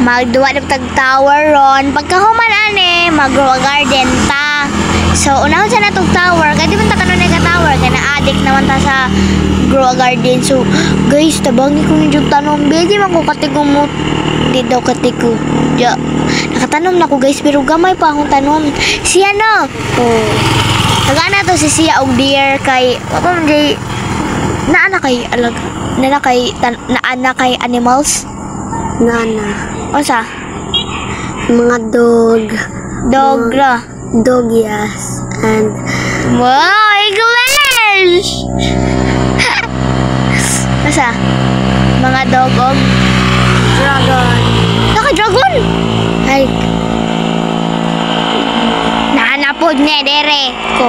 Magduwa na tag tower ron. Pagkahuman ani, mag-grow a garden ta. So, unahon sa natong tower. Kaya di man ta kanon nga tower. Kaya na-addict naman ta sa grow a garden. So, guys, tabangi ko yung tanom. Di man ko katigo mo. Di daw katigo. Yeah. Nakatanom na ko guys. Pero gamay pa akong tanom. Siya no. Oh. Nagana to si siya og deer kay wala man jay naana kay alag naana kay animals Nana. Unsa? Mga dog Ra. Dog, yes. And Wow, English. Unsa? Mga dog og dragon. naka-dragon. Ay. Naanapod ne dere ko.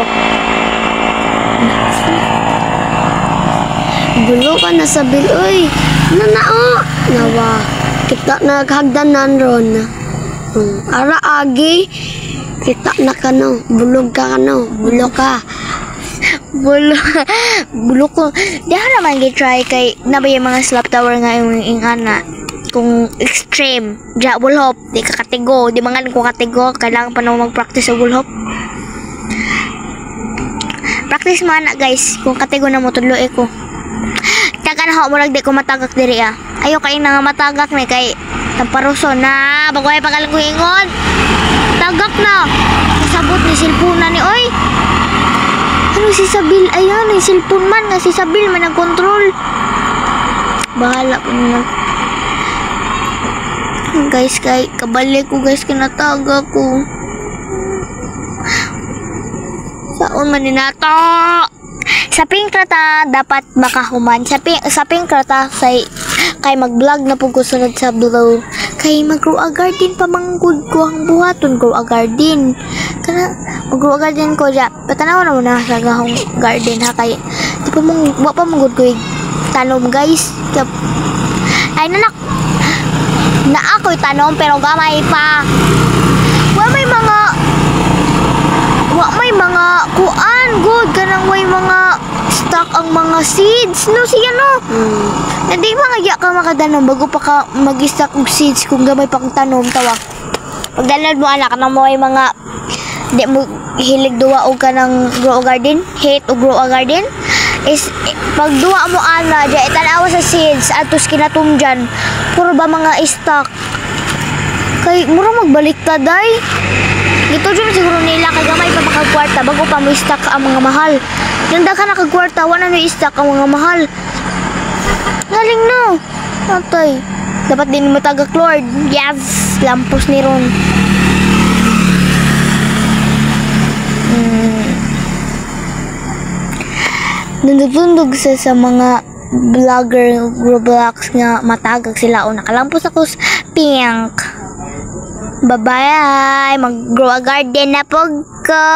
Bulo ka na sa bil. Uy, nanao. Nawa. Kita naghagdanan ron. Ara agi. Kita na ka no. Bulog ka no. Bulo ka. Bulo ko. Di naman gi-try kay nabay yung mga slap tower nga yung ingana. Kung extreme, ja bulhop, di ka katigo, di mangan ko katigo, kailangan pa na mag-practice sa bulhop. Practice man na guys, kung katigo na mo tudloy ko. Tagan ho mo di ko matagak diri ah. Ayo kay nga matagak ni kay taparuso na, bagay pagalang ko ingon. Tagak na. Sabot ni cellphone na ni oy. Ano si Sabil? Ayan, yung cellphone man nga si Sabil man nag-control. Bahala po naman. Guys, kay kabalik ko guys, kinataga ko. Saon man ninato? Sa Pinkrata dapat makahuman. Sa Pinkrata kay mag-vlog na po ko sunod sa below. Kay mag-grow a garden pa manggod ko ang buhaton grow a garden. Kana mag-grow a garden ko ja. Patanaw na muna sa gahong garden ha kay di pa mong wa pa manggod ko tanom guys. Ay nanak na ako'y tanom pero gamay pa. Wa may mga kuan good kanang way mga stock ang mga seeds no siya no. Hindi mga ya ka makadanom bago pa ka mag-stock og seeds kung gamay pa kang tanom tawa. Pagdalad mo anak nang mo mga di mo hilig duwa og kanang grow a garden, hate og grow a garden is pag duwa mo ana di itanawa sa seeds atos kinatum dyan puro ba mga stock kay mura magbalik ta day dito dyan siguro nila kay gamay pa makagkwarta bago pa mo stock ang mga mahal ganda ka nakagkwarta wala na stock ang mga mahal galing no atay dapat din mo tagak Lord yes lampos ni Ron. Nandutundog sa mga vlogger Roblox nga matagag sila o nakalampos ako sa pink. Bye-bye! Mag-grow a garden na po ko!